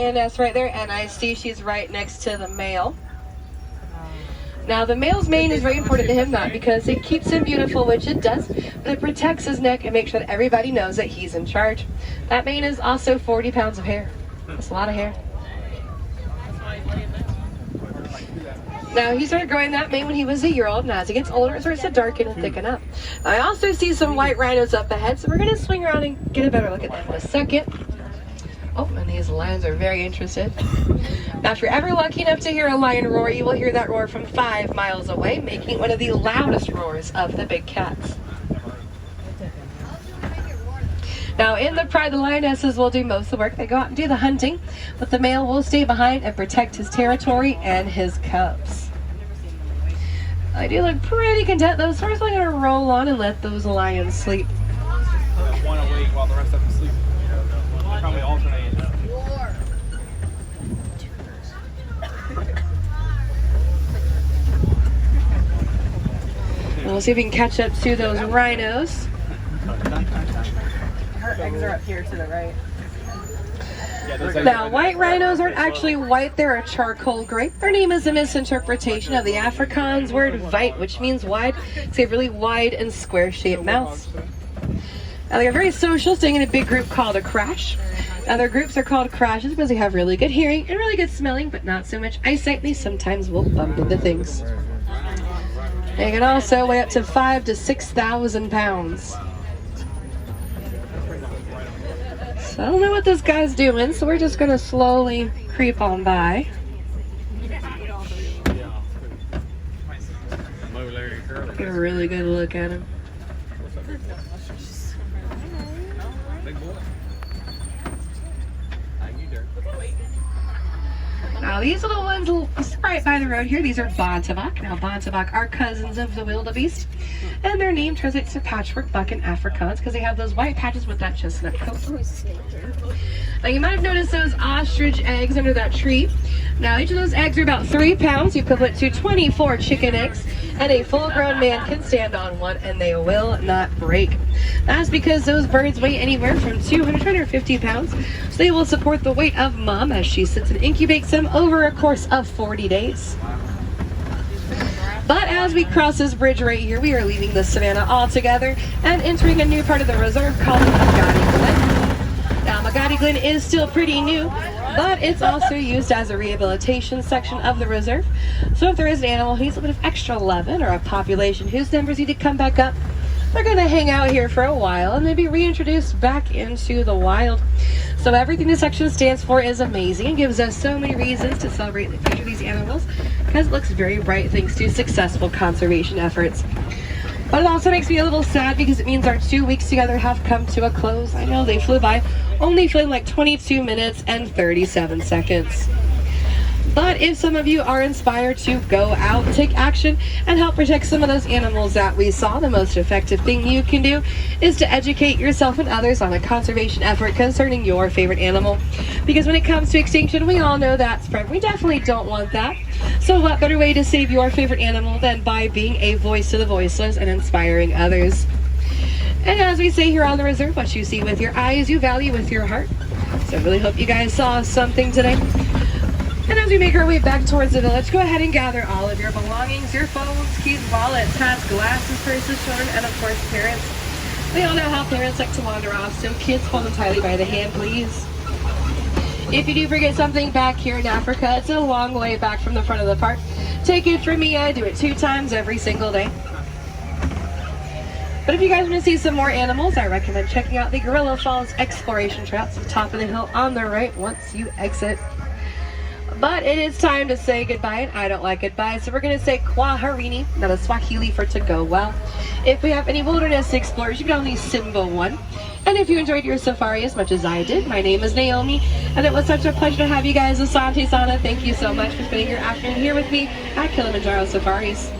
lioness right there, and I see she's right next to the male. Now the male's mane is very important to him, not because it keeps him beautiful, which it does, but it protects his neck and makes sure that everybody knows that he's in charge. That mane is also 40 pounds of hair. That's a lot of hair. Now he started growing that mane when he was a year old, and as he gets older it starts to darken and thicken up. Now, I also see some white rhinos up ahead, so we're going to swing around and get a better look at them in a second. Oh, and these lions are very interested. Now, if you're ever lucky enough to hear a lion roar, you will hear that roar from 5 miles away, making it one of the loudest roars of the big cats. Now, in the pride, the lionesses will do most of the work. They go out and do the hunting, but the male will stay behind and protect his territory and his cubs. I do look pretty content, though, so we're just going to roll on and let those lions sleep. One awake while the rest of them sleep. Probably alternate. We'll see if we can catch up to those rhinos. Her eggs are up here to the right. Now, white rhinos aren't actually white, they're a charcoal gray. Their name is a misinterpretation of the Afrikaans word vite, which means wide. They have really wide and square-shaped mouths. Now, they're very social, staying in a big group called a crash. Now, their groups are called crashes because they have really good hearing and really good smelling, but not so much eyesight. They sometimes will bump into things. They can also weigh up to 5,000 to 6,000 pounds. So I don't know what this guy's doing, so we're just going to slowly creep on by. Get a really good look at him. Now these are the ones right by the road here. These are Bontebok. Now Bontebok are cousins of the wildebeest, and their name translates to patchwork buck in Afrikaans because they have those white patches with that chestnut coat. Now you might have noticed those ostrich eggs under that tree. Now each of those eggs are about 3 pounds, equivalent to 24 chicken eggs, and a full-grown man can stand on one and they will not break. That's because those birds weigh anywhere from 200 to 250 pounds, so they will support the weight of mom as she sits and incubates them over a course of 40 days. But as we cross this bridge right here, we are leaving the savannah altogether and entering a new part of the reserve called Magadi Glen. Now Magadi Glen is still pretty new, but it's also used as a rehabilitation section of the reserve. So if there is an animal who needs a bit of extra loving or a population whose numbers need to come back up, they're going to hang out here for a while and then be reintroduced back into the wild. So everything this section stands for is amazing and gives us so many reasons to celebrate the future of these animals because it looks very bright thanks to successful conservation efforts. But it also makes me a little sad because it means our 2 weeks together have come to a close. I know they flew by, only feeling like 22 minutes and 37 seconds. But if some of you are inspired to go out, take action, and help protect some of those animals that we saw, the most effective thing you can do is to educate yourself and others on a conservation effort concerning your favorite animal. Because when it comes to extinction, we all know that's spread. We definitely don't want that. So what better way to save your favorite animal than by being a voice to the voiceless and inspiring others? And as we say here on the reserve, what you see with your eyes, you value with your heart. So I really hope you guys saw something today. And as we make our way back towards the village, go ahead and gather all of your belongings, your phones, keys, wallets, hats, glasses, purses, children, and of course parents. We all know how parents like to wander off, so kids, hold them tightly by the hand, please. If you do forget something back here in Africa, it's a long way back from the front of the park. Take it from me, I do it 2 times every single day. But if you guys want to see some more animals, I recommend checking out the Gorilla Falls Exploration Trail. It's at the top of the hill on the right once you exit. But it is time to say goodbye, and I don't like goodbye, so we're going to say Kwaherini, not a Swahili for to go well. If we have any wilderness explorers, you can only Simba one. And if you enjoyed your safari as much as I did, my name is Naomi, and it was such a pleasure to have you guys. Asante Sana, thank you so much for spending your afternoon here with me at Kilimanjaro Safaris.